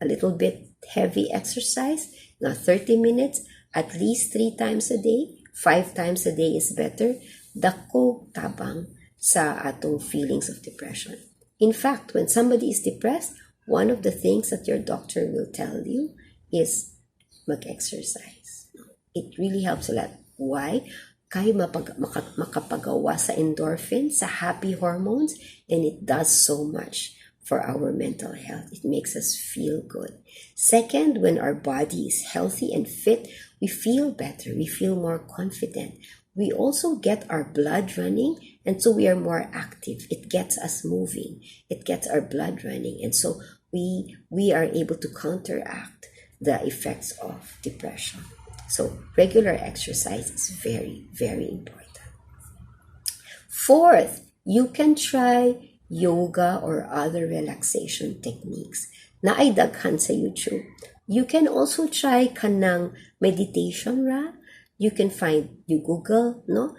a little bit heavy exercise, na 30 minutes, at least 3 times a day, 5 times a day is better, dako tabang sa atong feelings of depression. In fact, when somebody is depressed, one of the things that your doctor will tell you is mag-exercise. It really helps a lot. Why? Kaya makapagawa sa endorphins, sa happy hormones, and it does so much for our mental health. It makes us feel good. Second, when our body is healthy and fit, we feel better. We feel more confident. We also get our blood running, and so we are more active. It gets us moving. It gets our blood running, and so we are able to counteract the effects of depression. So regular exercise is very, very important. 4th, you can try yoga or other relaxation techniques na ay daghan sa YouTube. You can also try kanang meditation ra, You can find, you Google, no?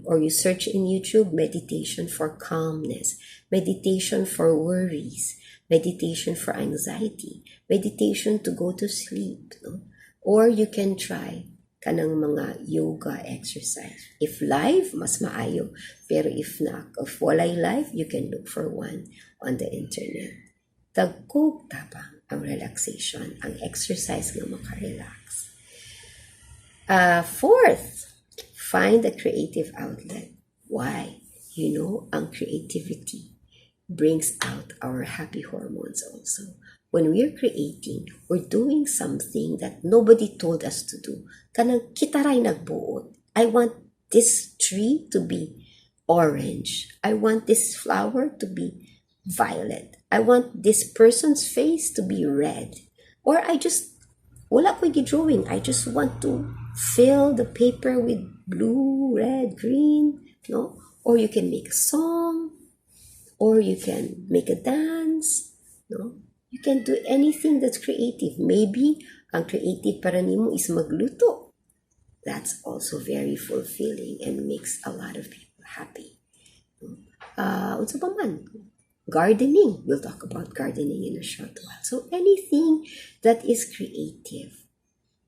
Or you search in YouTube, meditation for calmness, meditation for worries, meditation for anxiety, meditation to go to sleep, no? Or you can try kanang mga yoga exercise. If live, mas maayo. Pero if walay live, you can look for one on the internet. Tagkog tapang ang relaxation, ang exercise nga makarelax. Fourth, find a creative outlet. Why? Ang creativity brings out our happy hormones also. When we're creating, we're doing something that nobody told us to do. Kanang kita ray nagbuot. I want this tree to be orange. I want this flower to be violet. I want this person's face to be red. Or wala ko gi-drawing. I just want to fill the paper with blue, red, green, no? Or you can make a song, or you can make a dance, no? You can do anything that's creative. Maybe ang creative para nimo is magluto. That's also very fulfilling and makes a lot of people happy. Unsa pa man? Gardening. We'll talk about gardening in a short while. So anything that is creative,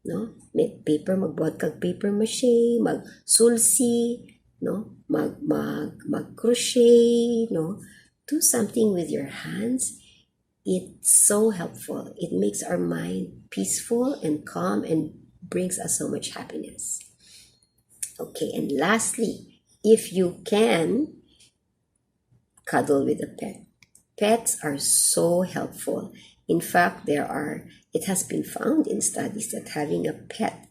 no? Make paper, magbuhat kag paper mache, magsulsi, no? Mag crochet, no? Do something with your hands. It's so helpful. It makes our mind peaceful and calm and brings us so much happiness. Okay, and lastly, if you can, cuddle with a pet. Pets are so helpful. In fact, it has been found in studies that having a pet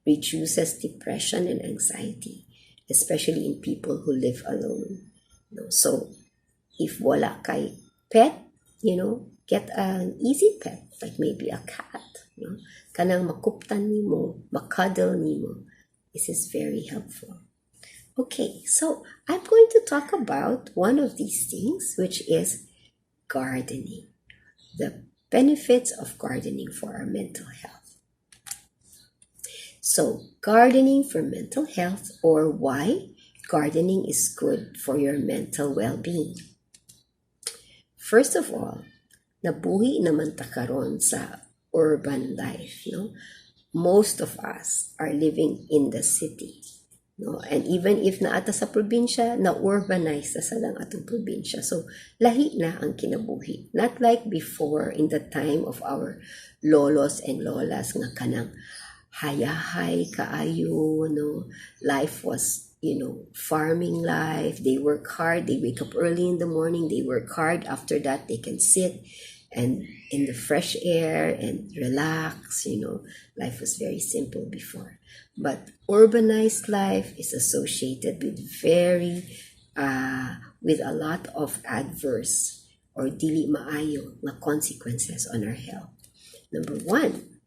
reduces depression and anxiety, especially in people who live alone. So, if wala kay pet, get an easy pet, like maybe a cat. Kanang makuptan nimo, makadal nimo. This is very helpful. Okay, so I'm going to talk about one of these things, which is gardening. The benefits of gardening for our mental health. So, gardening for mental health, or why gardening is good for your mental well-being. First of all, nabuhi naman ta karon sa urban life, no? Most of us are living in the city, no? And even if naata sa probinsya, na-urbanize sa lang atong probinsya. So, lahi na ang kinabuhi. Not like before in the time of our lolos and lolas nga kanang hayahay kaayo, no? Life was farming life. They work hard. They wake up early in the morning. They work hard. After that, they can sit and in the fresh air and relax. Life was very simple before. But urbanized life is associated with with a lot of adverse or dili maayo na consequences on our health. Number one,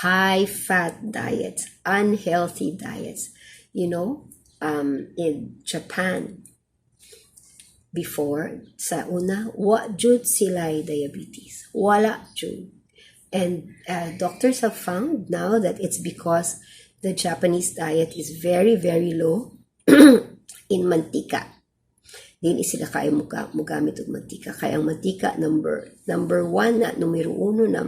high-fat diets, unhealthy diets. In Japan, before, sa una, wa jud sila'y diabetes. Wala jud. And doctors have found now that it's because the Japanese diet is very, very low in mantika. Dili sila kaya mugamit og mantika. Kaya ang mantika, number one na, numero uno na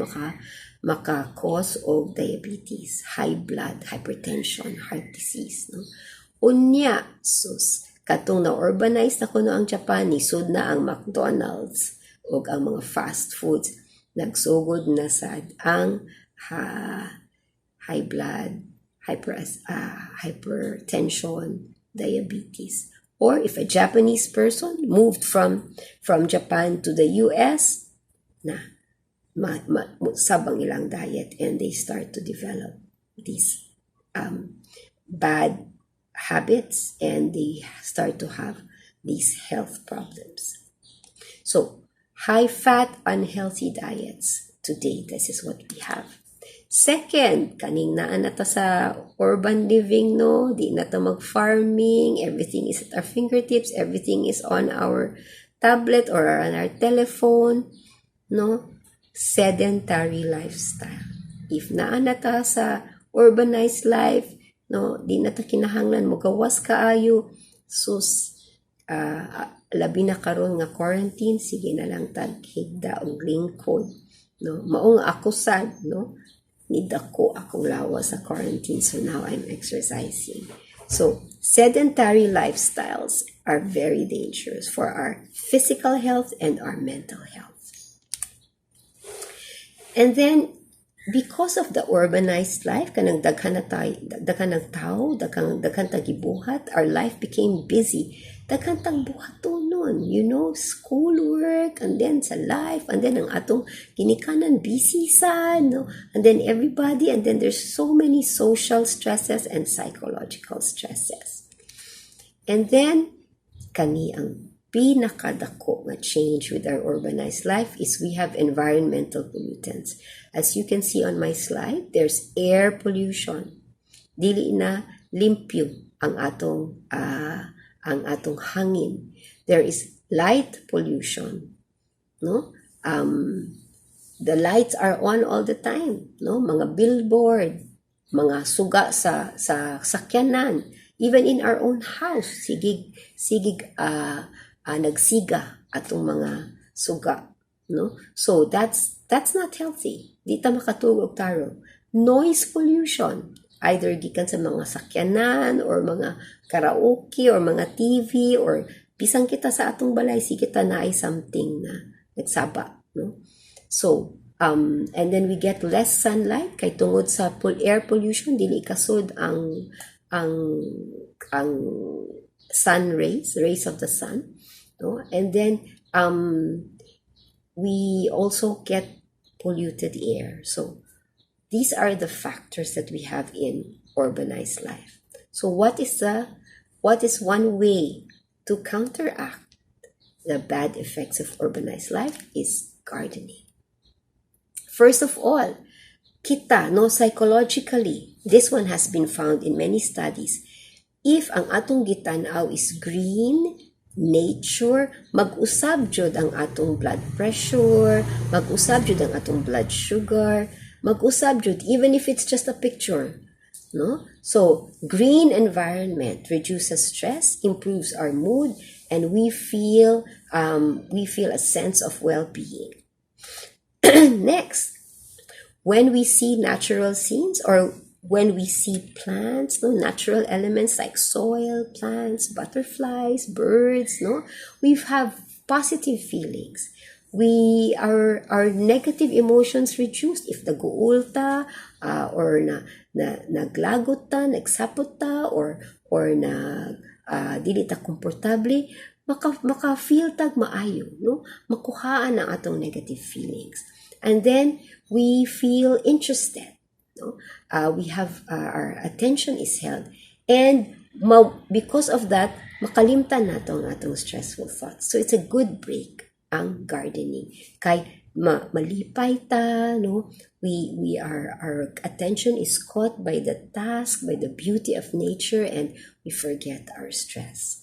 maka-cause of diabetes, high blood, hypertension, heart disease. No? Unya, katong na-urbanize na kuno ang Japan, nisod na ang McDonald's o ang mga fast foods. Nagsugod na sad ang high blood, hypertension, diabetes. Or if a Japanese person moved from Japan to the US, sabang ilang diet, and they start to develop these bad habits, and they start to have these health problems. So, high-fat, unhealthy diets. Today, this is what we have. Second, kaning naan na ta sa urban living, no? Di na ta mag-farming. Everything is at our fingertips. Everything is on our tablet or on our telephone, no? Sedentary lifestyle. If naan na ta sa urbanized life, no, di na ta kinahanglan mo gawas kaayo. Sus, labi na karon nga quarantine, sige na lang tag higda og lingkod, no, mao nga ako sad, no, need ako akong lawas sa quarantine, so now I'm exercising. So sedentary lifestyles are very dangerous for our physical health and our mental health. And then because of the urbanized life, kanang daghan ng tao, daghan tagibuhat, our life became busy. Daghan tang buhaton nun, schoolwork, and then sa life, and then ang atong ginikanan busy sa, no? And then everybody, and then there's so many social stresses and psychological stresses. And then, kani ang pinakadako nga change with our urbanized life is we have environmental pollutants. As you can see on my slide, there's air pollution. Dili na limpyo ang atong hangin. There is light pollution, no? The lights are on all the time, no? Mga billboard, mga suga sa sakyanan, even in our own house, nagsiga atong mga suga, no? So that's not healthy. Di ta makatulog taro. Noise pollution, either gikan sa mga sakyanan or mga karaoke or mga TV or bisang kita sa atong balay, sige ta na ay something na nagsaba, no? So and then we get less sunlight kay tungod sa air pollution, dili kasud ang sun rays of the sun, no? And then we also get polluted air. So these are the factors that we have in urbanized life. So what is one way to counteract the bad effects of urbanized life is gardening. First of all, psychologically, this one has been found in many studies. If ang atong gitanaw is green, nature, mag-usab jud ang atong blood pressure, mag-usab jud ang atong blood sugar, mag-usab jud even if it's just a picture, no? So green environment reduces stress, improves our mood, and we feel a sense of well-being. Next, when we see natural scenes or when we see plants, no, natural elements like soil, plants, butterflies, birds, no, we have positive feelings. Our negative emotions reduced if naguul ta or naglagot ta, nagsapot ta or dili ta komportable, maka-feel tag maayo, no? Makuhaan ang atong negative feelings. And then we feel interested, no? We have our attention is held, and because of that makalimtan nato ang atong stressful thoughts. So it's a good break ang gardening kay malipay ta, no? Our attention is caught by the task, by the beauty of nature, and we forget our stress.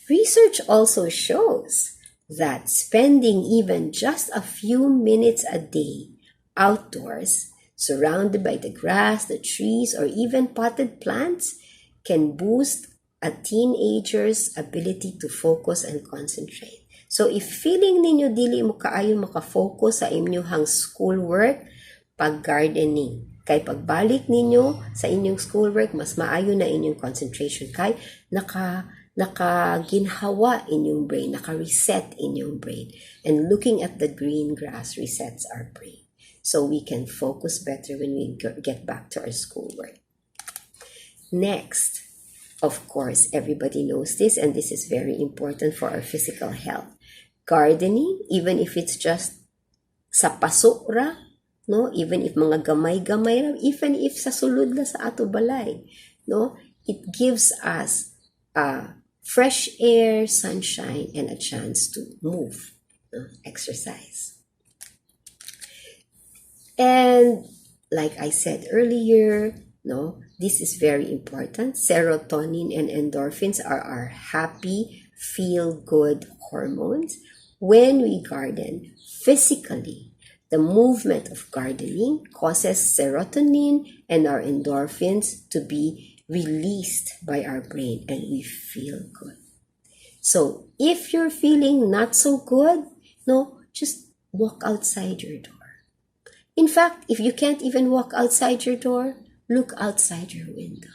Research also shows that spending even just a few minutes a day outdoors, surrounded by the grass, the trees, or even potted plants, can boost a teenager's ability to focus and concentrate. So if feeling ninyo dili mo kaayo makafocus sa inyong schoolwork, pag-gardening. Kay pagbalik ninyo sa inyong schoolwork, mas maayo na inyong concentration kay nakaginhawa inyong brain, naka-reset inyong brain. And looking at the green grass resets our brain. So we can focus better when we get back to our schoolwork. Next, of course, everybody knows this, and this is very important for our physical health. Gardening, even if it's just sa paso ra, no? Even if mga gamay-gamay ra, even if sa sulod la sa ato balay, no? It gives us fresh air, sunshine, and a chance to move, no? Exercise. And like I said earlier, no, this is very important. Serotonin and endorphins are our happy, feel-good hormones. When we garden physically, The movement of gardening causes serotonin and our endorphins to be released by our brain, and we feel good. So if you're feeling not so good, no, just walk outside your door. In fact, if you can't even walk outside your door, look outside your window.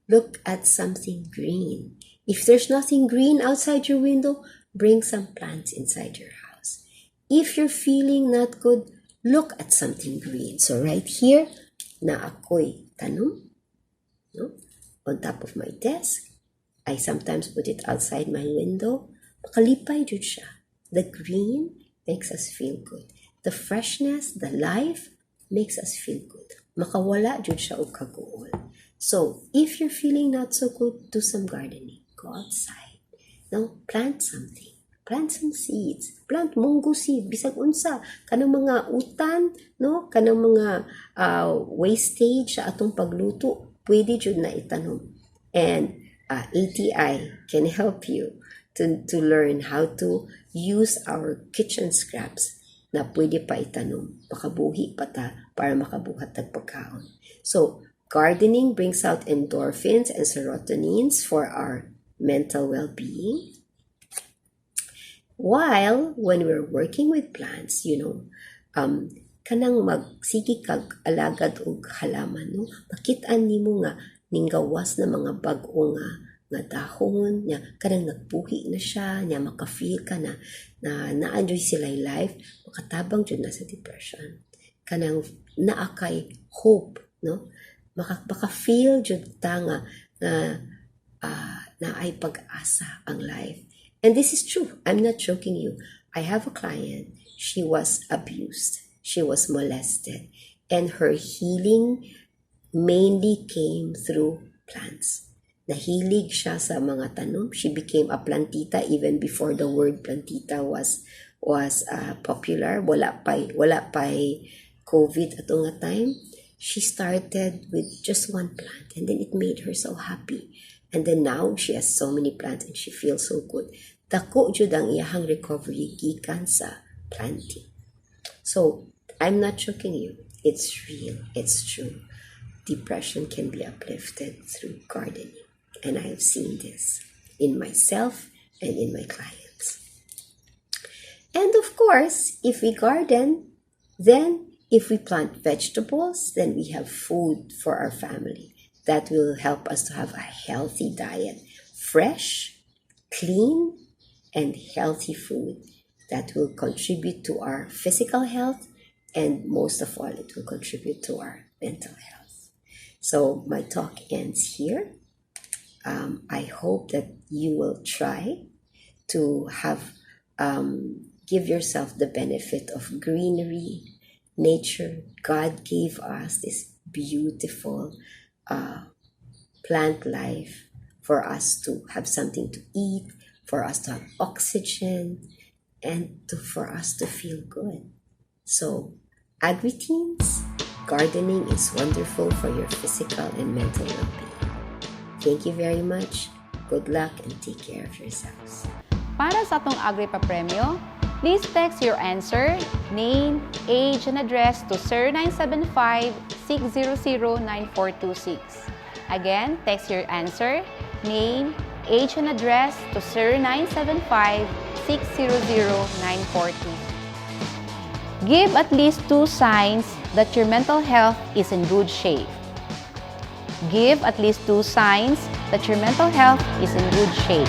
Look at something green. If there's nothing green outside your window, bring some plants inside your house. If you're feeling not good, look at something green. So right here, na ako'y tanong, no? On top of my desk. I sometimes put it outside my window. Makalipay jud siya. The green makes us feel good. The freshness, the life makes us feel good. Makawala jud siya og kaguol. So, if you're feeling not so good, do some gardening. Go outside. No, plant something. Plant some seeds. Plant munggo seed. Bisag unsa. Kanang mga utan, no? Kanang mga wastage sa atong pagluto, pwede jud na itanom. And ATI can help you to learn how to use our kitchen scraps na pwede pa itanom. Makabuhi pa ta para makabuhat ng pagkaon. So, gardening brings out endorphins and serotonins for our mental well-being. While when we're working with plants, kanang magsigi kag alagad og halaman, no? Makit-an nimo nga ninggawas na mga bag-o nga dahon, nya kanang nagbuhi na siya, nya maka-feel ka na na-enjoy sila yung life, makatabang jud na sa depression. Kanang naakay hope, no? Maka-feel jud ta nga na ay pag-asa ang life. And this is true. I'm not joking you. I have a client. She was abused. She was molested. And her healing mainly came through plants. Nahilig siya sa mga tanom. She became a plantita even before the word plantita was popular. Wala pa COVID atong nga time. She started with just one plant, and then it made her so happy. And then now she has so many plants and she feels so good. Dako jud ang iyahang recovery gikan sa planting. So, I'm not joking you. It's real. It's true. Depression can be uplifted through gardening. And I have seen this in myself and in my clients. And of course, if we garden, then if we plant vegetables, then we have food for our family. That will help us to have a healthy diet. Fresh, clean, and healthy food that will contribute to our physical health, and most of all, it will contribute to our mental health. So my talk ends here. I hope that you will try to give yourself the benefit of greenery, nature. God gave us this beautiful plant life for us to have something to eat, for us to have oxygen, and for us to feel good. So, AgriTeens, gardening is wonderful for your physical and mental well-being. Thank you very much. Good luck and take care of yourselves. Para sa atong Agri-Pa-Premyo, please text your answer, name, age, and address to 0975-600-9426. Again, text your answer, name, age, and address to 0975-600-9426. Give at least 2 signs that your mental health is in good shape. Give at least 2 signs that your mental health is in good shape.